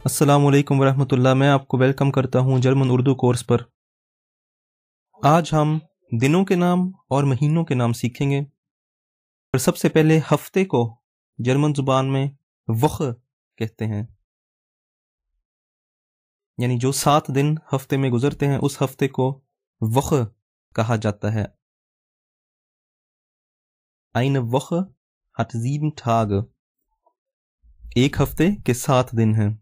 अस्सलामुअलैकुम वरहमतुल्लाह। मैं आपको वेलकम करता हूँ जर्मन उर्दू कोर्स पर। आज हम दिनों के नाम और महीनों के नाम सीखेंगे। और सबसे पहले हफ्ते को जर्मन जुबान में वोखे कहते हैं, यानी जो 7 दिन हफ्ते में गुजरते हैं उस हफ्ते को वोखे कहा जाता है। Eine Woche hat 7 Tage। एक हफ्ते के 7 दिन हैं।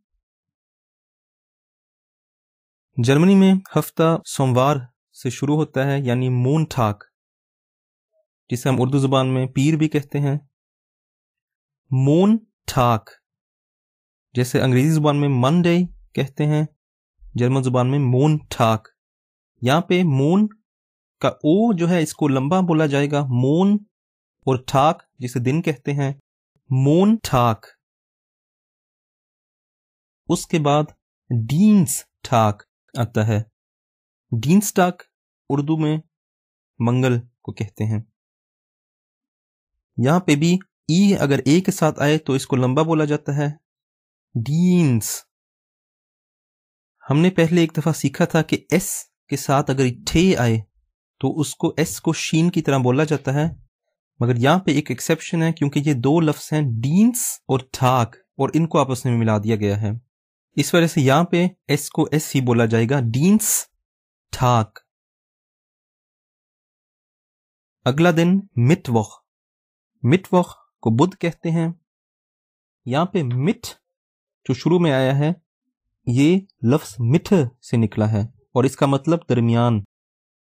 जर्मनी में हफ्ता सोमवार से शुरू होता है, यानी मोंटाग, जिसे हम उर्दू जुबान में पीर भी कहते हैं। मोंटाग जैसे अंग्रेजी जुबान में मंडे कहते हैं, जर्मन जुबान में मोंटाग। यहाँ पे मोन का ओ जो है इसको लंबा बोला जाएगा, मोन, और ठाक जिसे दिन कहते हैं, मोंटाग। उसके बाद डीन्सटाग आता है। डीन्सटाग उर्दू में मंगल को कहते हैं। यहां पे भी ई अगर ए के साथ आए तो इसको लंबा बोला जाता है, डीन्स। हमने पहले एक दफा सीखा था कि एस के साथ अगर थे आए तो उसको एस को शीन की तरह बोला जाता है, मगर यहां पे एक एक्सेप्शन है, क्योंकि ये दो लफ्ज हैं डीन्स और ठाक, और इनको आपस में मिला दिया गया है। इस वजह से यहां पे एस को एस ही बोला जाएगा, डीन्स ठाक। अगला दिन मिटवॉख। मिटवॉख को बुध कहते हैं। यहां पे मिट जो शुरू में आया है ये लफ्ज मिठ से निकला है और इसका मतलब दरमियान।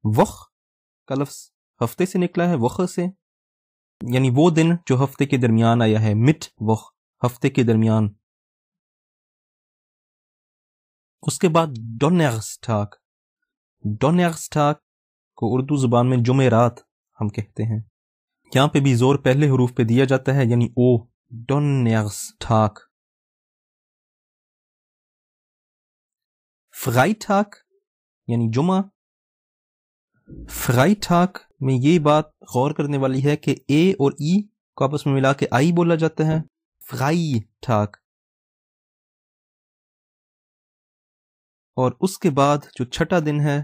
वख का लफ्ज हफ्ते से निकला है, वख से, यानी वो दिन जो हफ्ते के दरमियान आया है। मिट वख हफ्ते के दरमियान। उसके बाद डोनर्स्टाग। डोनर्स्टाग को उर्दू जुबान में जुमेरात हम कहते हैं। यहां पे भी जोर पहले हरूफ पे दिया जाता है, यानी ओ, डोनर्स्टाग। फ्राइटाग यानी जुमा। फ्राइटाग में ये बात गौर करने वाली है कि ए और ई को आपस में मिला के आई बोला जाता है, फ्राइटाग। और उसके बाद जो छठा दिन है,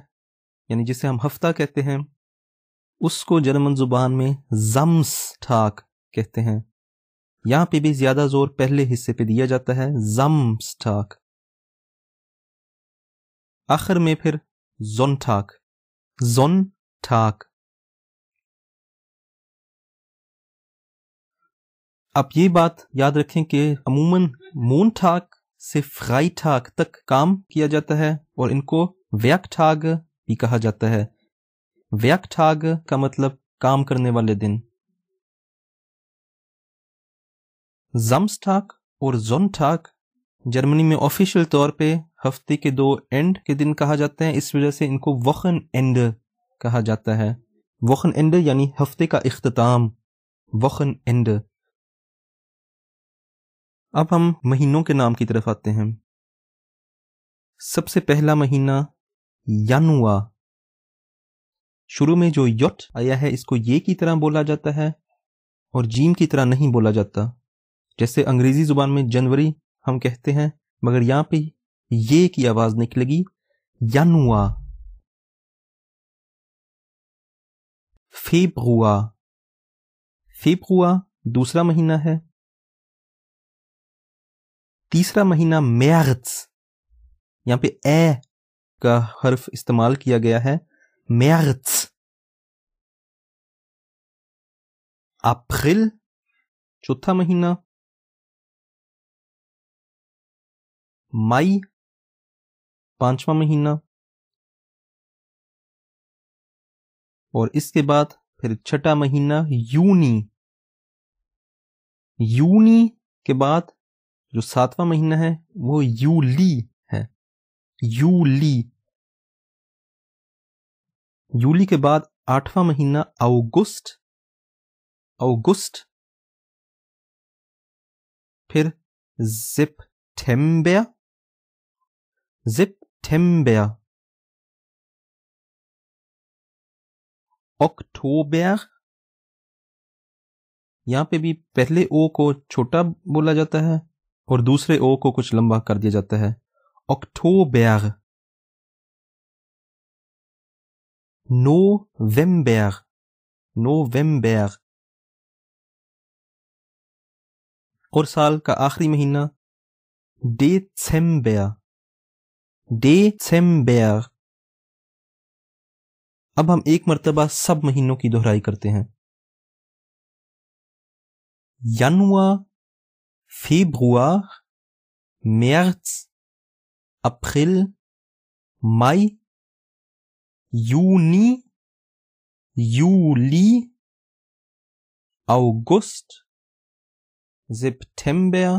यानी जिसे हम हफ्ता कहते हैं, उसको जर्मन जुबान में ज़ाम्सटाग कहते हैं। यहां पे भी ज्यादा जोर पहले हिस्से पे दिया जाता है, ज़ाम्सटाग। आखिर में फिर ज़ोनटाग, ज़ोनटाग। अब ये बात याद रखें कि अमूमन मोंटाग से फ्राइटाग तक काम किया जाता है और इनको werktage भी कहा जाता है। werktage का मतलब काम करने वाले दिन। ज़ाम्सटाग और ज़ोनटाग जर्मनी में ऑफिशियल तौर पे हफ्ते के 2 एंड के दिन कहा जाते हैं, इस वजह से इनको वोखनएंडे कहा जाता है। वोखनएंडे यानी हफ्ते का इख्तिताम, वोखनएंडे। अब हम महीनों के नाम की तरफ आते हैं। सबसे पहला महीना यानुआ। शुरू में जो यट आया है इसको ये की तरह बोला जाता है और जीम की तरह नहीं बोला जाता, जैसे अंग्रेजी जुबान में जनवरी हम कहते हैं, मगर यहां पे ये की आवाज निकलेगी, यानुआ। फेब्रुआ। फेब्रुआ दूसरा महीना है। तीसरा महीना मैर्च। यहां पे ए का हर्फ इस्तेमाल किया गया है, मैर्च। अप्रैल चौथा महीना। मई पांचवा महीना। और इसके बाद फिर छठा महीना यूनी। यूनी के बाद जो 7वां महीना है वो यूली है, यूली। यूली के बाद 8वां महीना अगस्त, अगस्त। फिर सितंबर, सितंबर। अक्टूबर। यहां पे भी पहले ओ को छोटा बोला जाता है और दूसरे ओ को कुछ लंबा कर दिया जाता है। अक्टूबर, नवंबर, नवंबर। और साल का आखिरी महीना दिसंबर, दिसंबर। अब हम एक मर्तबा सब महीनों की दोहराई करते हैं। जनवरी, फरवरी, मार्च, अप्रैल, मई, जूनी, जूली, अगस्त, सितंबर,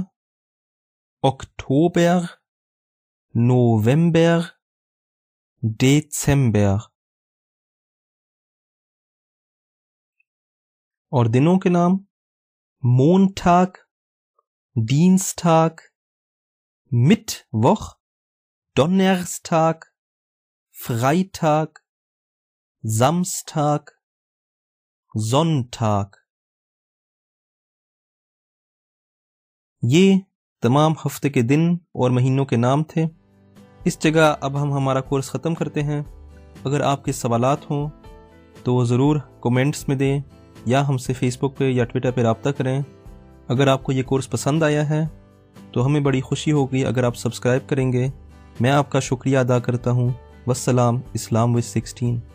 अक्टूबर, नवंबर, दिसंबर। और दिनों के नाम मोंटाग, Dienstag, Mittwoch, Donnerstag, Freitag, Samstag, Sonntag। ये तमाम हफ्ते के दिन और महीनों के नाम थे। इस जगह अब हम हमारा कोर्स ख़त्म करते हैं। अगर आपके सवालात हों तो ज़रूर कमेंट्स में दें या हमसे फेसबुक पे या ट्विटर पे रब्ता करें। अगर आपको ये कोर्स पसंद आया है तो हमें बड़ी खुशी होगी अगर आप सब्सक्राइब करेंगे। मैं आपका शुक्रिया अदा करता हूँ। वस्सलाम, इस्लाम विद 16।